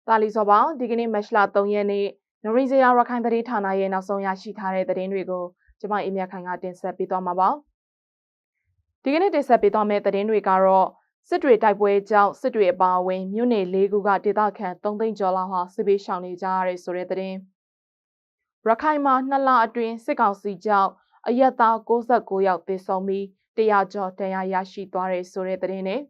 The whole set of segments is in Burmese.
တာလီစောပါဒီကနေ့မတ်လ3ရက်နေ့နရီဇယာရခိုင်သတင်းဌာနရဲ့နောက်ဆုံးရရှိထားတဲ့သတင်းတွေကိုကျမအေးမြတ်ခိုင်ကတင်ဆက်ပေးသွားမှာပါဒီကနေ့တင်ဆက်ပေးသွားမယ့်သတင်းတွေကတော့စစ်တွေတိုက်ပွဲကြောင့်စစ်တွေအပါအဝင်မြို့နယ်၄ခုကဒေသခံ3သိန်းကျော်လောက်ဟာစစ်ဘေးရှောင်နေကြရတဲ့ဆိုတဲ့သတင်းရခိုင်မှာ2လအတွင်းစစ်ကောင်စီကြောင့်အရက်သား69ယောက်သေဆုံးပြီး100ကျော်ဒဏ်ရာရရှိသွားတဲ့ဆိုတဲ့သတင်းနဲ့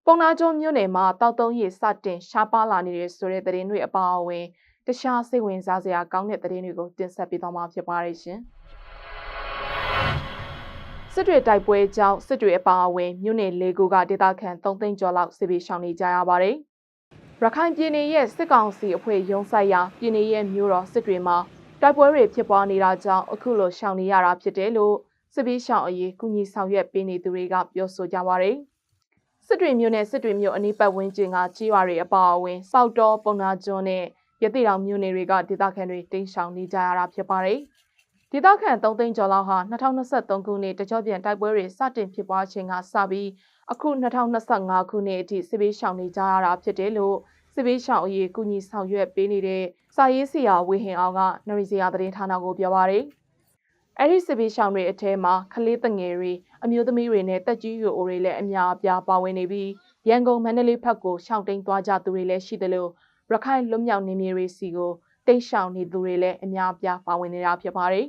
ပုံနာကျုံမြို့နယ်မှာတောက်တုံးရည်စတင်ရှားပါလာနေတဲ့ဆိုတဲ့သတင်းတွေအပါအဝင်တခြားစိတ်ဝင်စားစရာကောင်းတဲ့သတင်းတွေကိုတင်ဆက်ပေးသွားမှာဖြစ်ပါတယ်ရှင်။စစ်တွေတိုက်ပွဲကြောင့်စစ်တွေအပါအဝင်မြို့နယ်၄ခုကဒေသခံ3သိန်းကျော်လောက်စစ်ဘေးရှောင်နေကြရပါတယ်။ရခိုင်ပြည်နယ်ရဲ့စစ်ကောင်စီအဖွဲ့ရုံးဆိုင်ရာပြည်နယ်ရဲ့မြို့တော်စစ်တွေမှာတိုက်ပွဲတွေဖြစ်ပွားနေတာကြောင့်အခုလိုရှောင်နေရတာဖြစ်တယ်လို့စစ်ဘေးရှောင်အရေးကုညီဆောင်ရွက်ပေးနေသူတွေကပြောဆိုကြပါတယ်။စစ်တွေမြို့နဲ့စစ်တွေမြို့အနီးပတ်ဝန်းကျင်ကကြေးရွာတွေအပါအဝင်စောက်တော်ပုံနာကျွန်းနဲ့ရသေတောင်မြို့နယ်တွေကဒေသခံတွေတိမ်းရှောင်နေကြရတာဖြစ်ပါတယ်။ဒေသခံ3သိန်းကျော်လောက်ဟာ2023ခုနှစ်တကြော့ပြန်တိုက်ပွဲတွေစတင်ဖြစ်ပွားခြင်းကစပြီးအခု2025ခုနှစ်အထိစစ်ဘေးရှောင်နေကြရတာဖြစ်တယ်လို့စစ်ဘေးရှောင်အရေးကုညီဆောင်ရွက်ပေးနေတဲ့စာရေးဆရာဝေဟင်အောင်ကနရီစရာသတင်းဌာနကိုပြောပါတယ်။အဲ့ဒီစစ်ဘေးရှောင်တွေအထဲမှာကလေးငယ်တွေအမျိုးသမီးတွေနဲ့တက်ကြီးရွယ်အိုတွေလည်းအများအပြားပါဝင်နေပြီးရန်ကုန်မန္တလေးဘက်ကိုရှောင်တိန်သွားကြသူတွေလည်းရှိတယ်လို့ရခိုင်လွတ်မြောက်နေမြေတွေစီကိုတိတ်ရှောင်နေသူတွေလည်းအများအပြားပါဝင်နေတာဖြစ်ပါတယ်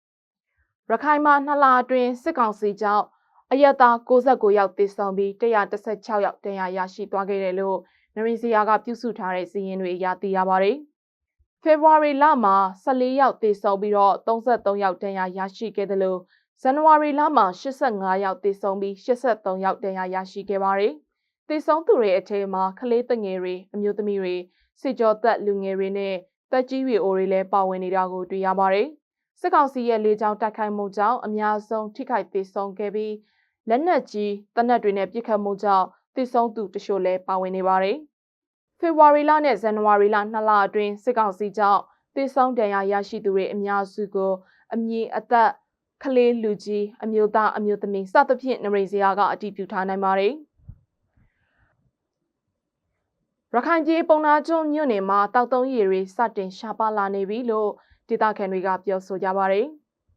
။ရခိုင်မှာ2လအတွင်းစစ်ကောင်စီကြောင့်အရက်သား69ယောက်သေဆုံးပြီး116ယောက်ဒဏ်ရာရရှိသွားခဲ့တယ်လို့နရီစီယာကပြုစုထားတဲ့စီးရင်တွေအရသိရပါတယ်။ဖေဖော်ဝါရီလမှာ14ယောက်သေဆုံးပြီးတော့33ယောက်ဒဏ်ရာရရှိခဲ့တယ်လို့ဇန်နဝါရီလမှာ85ယောက်သေဆုံးပြီး83ယောက်ဒဏ်ရာရရှိခဲ့ပါတယ်။သေဆုံးသူတွေအထဲမှာကလေးငယ်တွေအမျိုးသမီးတွေစစ်ကြောသက်လူငယ်တွေနဲ့တက်ကြီးရွယ်အိုတွေလည်းပါဝင်နေတာကိုတွေ့ရပါတယ်။စစ်ကောင်စီရဲ့လေကြောင်းတိုက်ခိုက်မှုကြောင့်အများဆုံးထိခိုက်သေဆုံးခဲ့ပြီးလက်နက်ကြီးတပ်နက်တွေနဲ့ပစ်ခတ်မှုကြောင့်သေဆုံးသူတချို့လည်းပါဝင်နေပါတယ်။ဖေဖော်ဝါရီလနဲ့ဇန်နဝါရီလ2လအတွင်းစစ်ကောင်စီကြောင့်သေဆုံးဒဏ်ရာရရှိသူတွေအများစုကိုအမည်အသက်ကလေးလူကြီးအမျိုးသားအမျိုးသမီးစသဖြင့်နရိစရာကအတည်ပြုထားနိုင်ပါတယ်။ရခိုင်ပြည်ပုံနာကျွန်းမြို့နယ်မှာတောက်တုံးရည်တွေစတင်ရှားပါလာနေပြီလို့ဒေသခံတွေကပြောဆိုကြပါတယ်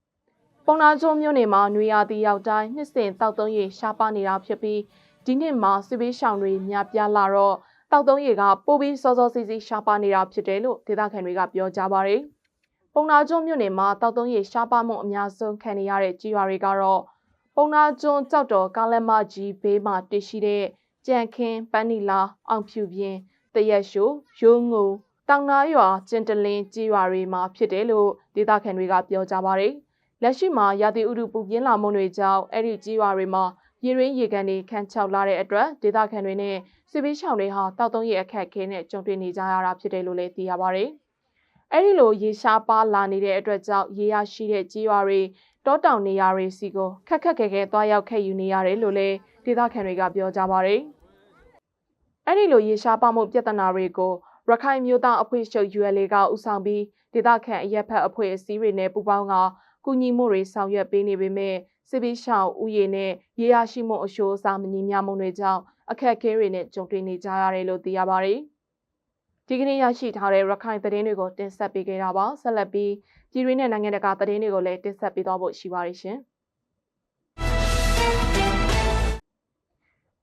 ။ပုံနာကျွန်းမြို့နယ်မှာနွေရာသီရောက်တိုင်းနှစ်စဉ်တောက်တုံးရည်ရှားပါနေတာဖြစ်ပြီးဒီနှစ်မှာစစ်ဘေးရှောင်တွေများပြားလာတော့တောက်တုံးရည်ကပိုပြီးစောစောစီးစီးရှားပါနေတာဖြစ်တယ်လို့ဒေသခံတွေကပြောကြပါတယ်။ပုံနာကျွန်းမြို့နယ်မှာတောက်တုံးရည်ရှားပါမှုအများဆုံးခံနေရတဲ့ကြေးရွာတွေကတော့ပုံနာကျွန်းကြောက်တော်ကားလက်မကြီးဘေးမှာတည်ရှိတဲ့ကြံခင်းပန်းနီလာအောင်ဖြူပြင်းတရက်ရှိုးရိုးငိုတောင်နာရွာကျင်တလင်းကြေးရွာတွေမှာဖြစ်တယ်လို့ဒေသခံတွေကပြောကြပါတယ်။လက်ရှိမှာရာသီဥတုပူပြင်းလာမှုတွေကြောင့်အဲ့ဒီကြေးရွာတွေမှာရေရင်းရေကန်တွေခန့်ချောက်လာတဲ့အတွက်ဒေသခံတွေနဲ့စစ်ဘေးရှောင်တွေဟာတောက်တုံးရည်အခက်အခဲနဲ့ကြုံတွေ့နေကြရတာဖြစ်တယ်လို့လည်းသိရပါတယ်။အဲ့ဒီလိုရေရှားပါလာနေတဲ့အတွက်ကြောင့်ရေရရှိတဲ့ကြေးရွာတွေတောတောင်နေရာတွေစီကိုခက်ခက်ခဲခဲသွားရောက်ခဲ့ယူနေရတယ်လို့လည်းဒေသခံတွေကပြောကြပါတယ်။အဲ့ဒီလိုရေရှားပါမှုပြဿနာတွေကိုရခိုင်မျိုးသားအဖွဲ့ချုပ် ULA ကဦးဆောင်ပြီးဒေသခံအရက်ဖက်အဖွဲ့အစည်းတွေနဲ့ပူးပေါင်းကကူညီမှုတွေဆောင်ရွက်ပေးနေပေမဲ့စစ်ဘေးရှောင်ဥယျာဉ်နဲ့ရေရရှိမှုအရှိုးအစားမညီမျှမှုတွေကြောင့်အခက်အခဲတွေနဲ့ကြုံတွေ့နေကြရတယ်လို့သိရပါတယ်။ဒီကနေ့ရရှိထားတဲ့ရခိုင်သတင်းတွေကိုတင်ဆက်ပေးခဲ့တာပါ။ဆက်လက်ပြီးပြည်တွင်းနဲ့နိုင်ငံတကာသတင်းတွေကိုလည်းတင်ဆက်ပေးသွားဖို့ရှိပါတယ်ရှင်။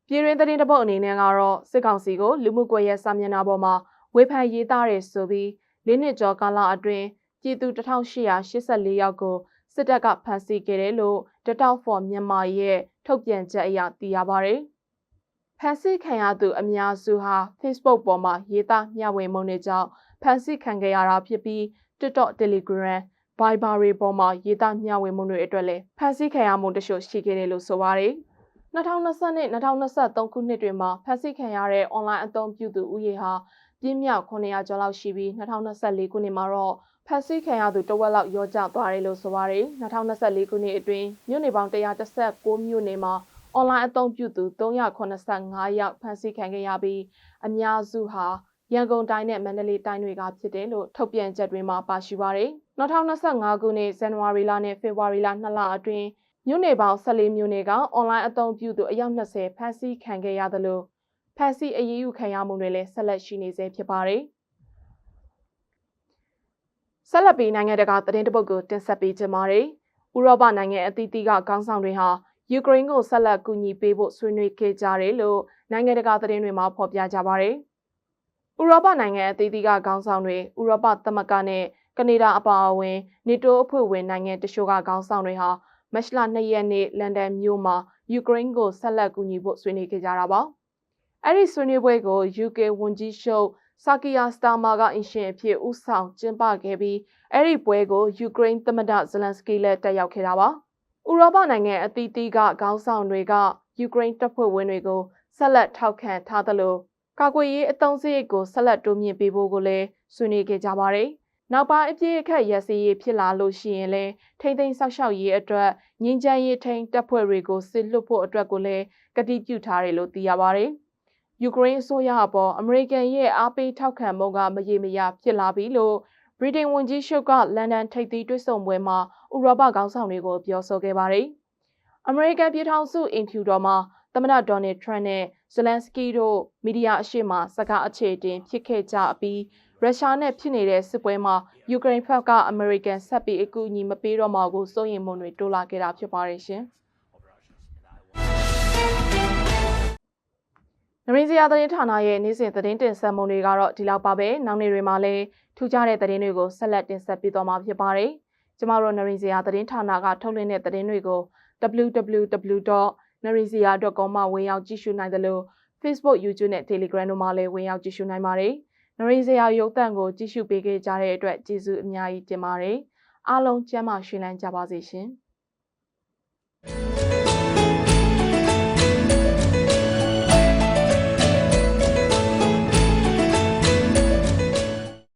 ပြည်တွင်းသတင်းတစ်ပုဒ်အနေနဲ့ကတော့စစ်ကောင်စီကိုလူမှုကွန်ရက်စာမျက်နှာပေါ်မှာဝေဖန်ရေးသားတဲ့ဆိုပြီး၄နှစ်ကျော်ကာလအတွင်းပြည်သူ1884ယောက်ကိုစစ်တပ်ကဖမ်းဆီးခဲ့တယ်လို့The Talk for Myanmarရဲ့ထုတ်ပြန်ချက်အရသိရပါတယ်။ဖမ်းဆီးခံရသူအများစုဟာ Facebook ပေါ်မှာရေးသားမျှဝေမှုတွေကြောင့်ဖမ်းဆီးခံခဲ့ရတာဖြစ်ပြီး TikTok, Telegram, Viber တွေပေါ်မှာရေးသားမျှဝေမှုတွေအတွက်လည်းဖမ်းဆီးခံရမှုတချို့ရှိခဲ့တယ်လို့ဆိုပါတယ်။2020နဲ့2023ခုနှစ်တွေမှာဖမ်းဆီးခံရတဲ့ online အသုံးပြုသူဦးရေဟာပြင်းမြောက်900ကျော်လောက်ရှိပြီး2024ခုနှစ်မှာတော့ဖမ်းဆီးခံရသူတဝက်လောက်ရောကျသွားတယ်လို့ဆိုပါတယ်။2024ခုနှစ်အတွင်းမြို့နယ်ပေါင်း116မြို့နယ်မှာ online အသုံးပြုသူ385ယောက်ဖမ်းဆီးခံခဲ့ရပြီးအများစုဟာရန်ကုန်တိုင်းနဲ့မန္တလေးတိုင်းတွေကဖြစ်တယ်လို့ထုတ်ပြန်ချက်တွေမှာပါရှိပါတယ်။2025ခုနှစ်ဇန်နဝါရီလနဲ့ဖေဖော်ဝါရီလ2လအတွင်းမြို့နယ်ပေါင်း14မြို့နယ်ကအွန်လိုင်းအသုံးပြုသူအယောက်20ဖမ်းဆီးခံခဲ့ရသလို ဖန်စီအရေးယူခံရမှုတွေလည်းဆက်လက်ရှိနေဆဲဖြစ်ပါတယ်။ဆက်လက်ပြီးနိုင်ငံတကာသတင်းတပုတ်ကိုတင်ဆက်ပေးကြပါမယ်။ဥရောပနိုင်ငံအသီးသီးကခေါင်းဆောင်တွေဟာယူကရိန်းကိုဆက်လက်ကူညီပေးဖို့ဆွေးနွေးခဲ့ကြတယ်လို့နိုင်ငံတကာသတင်းတွေမှာဖော်ပြကြပါတယ်။ဥရောပနိုင်ငံအသီးသီးကခေါင်းဆောင်တွေဥရောပသမဂ္ဂနဲ့ကနေဒါအပါအဝင်နေတိုးအဖွဲ့ဝင်နိုင်ငံတချို့ကခေါင်းဆောင်တွေဟာမတ်လ2 ရက်နေ့လန်ဒန်မြို့မှာယူကရိန်းကိုဆက်လက်ကူညီဖို့ဆွေးနွေးခဲ့ကြတာပါ။အဲ့ဒီဆွေးနွေးပွဲကို UK ဝန်ကြီးချုပ်ဆာကီယာစတာမာကအင်ရှင်အဖြစ်ဦးဆောင်ကျင်းပခဲ့ပြီးအဲ့ဒီပွဲကိုယူကရိန်းသမ္မတဇလန်စကီလည်းတက်ရောက်ခဲ့တာပါ။ဥရောပနိုင်ငံအသီးသီးကခေါင်းဆောင်တွေကယူကရိန်းတပ်ဖွဲ့ဝင်တွေကိုဆက်လက်ထောက်ခံထားသလိုကာကွယ်ရေးအသုံးစရိတ်ကိုဆက်လက်တိုးမြှင့်ပေးဖို့ကိုလည်းဆွေးနွေးခဲ့ကြပါတယ်။နောက်ပိုင်းအပြည့်အခက်ရစီရေးဖြစ်လာလို့ရှိရင်လည်းထိမ့်သိမ်းဆောက်ရှောက်ရေးအတွက်ငင်းချမ်းရေးထိန်းတပ်ဖွဲ့တွေကိုစစ်လွှတ်ဖို့အတွက်ကိုလည်းကတိပြုထားတယ်လို့သိရပါတယ်။ယူကရိန်းအစိုးရအပေါ်အမေရိကန်ရဲ့အားပေးထောက်ခံမှုကမရေမရာဖြစ်လာပြီလို့ဗြိတိန်ဝန်ကြီးချုပ်ကလန်ဒန်ထိပ်သီးတွေ့ဆုံပွဲမှာဥရောပခေါင်းဆောင်တွေကိုပြောဆိုခဲ့ပါတယ်။အမေရိကန်ပြည်ထောင်စုအင်ဖြူတော်မှာသမ္မတဒေါ်နယ်ထရန့်နဲ့ဇလန်စကီတို့မီဒီယာအရှိမစကားအခြေတင်ဖြစ်ခဲ့ကြပြီးရုရှားနဲ့ဖြစ်နေတဲ့စစ်ပွဲမှာယူကရိန်းဘက်ကအမေရိကန်ဆက်ပြီးအကူအညီမပေးတော့မှာကိုစိုးရိမ်မှုတွေတိုးလာခဲ့တာဖြစ်ပါတယ်ရှင်။နရင်းစရာသတင်းဌာနရဲ့နေ့စဉ်သတင်းတင်ဆက်မှုတွေကတော့ဒီလောက်ပါပဲ။နောက်နေ့တွေမှာလည်းထူးခြားတဲ့သတင်းတွေကိုဆက်လက်တင်ဆက်ပေးသွားမှာဖြစ်ပါတယ်။ကျမတို့နရင်းစရာသတင်းဌာနကထုတ်လွှင့်တဲ့သတင်းတွေကို www.narinzia.com မှာဝင်ရောက်ကြည့်ရှုနိုင်သလို Facebook, YouTube နဲ့ Telegram တို့မှာလည်းဝင်ရောက်ကြည့်ရှုနိုင်ပါတယ်။နရင်းစရာရုပ်သံကိုကြည့်ရှုပေးခဲ့ကြတဲ့အတွက်ကျေးဇူးအများကြီးတင်ပါတယ်။အားလုံးကျန်းမာရှင်လန်းကြပါစေရှင်။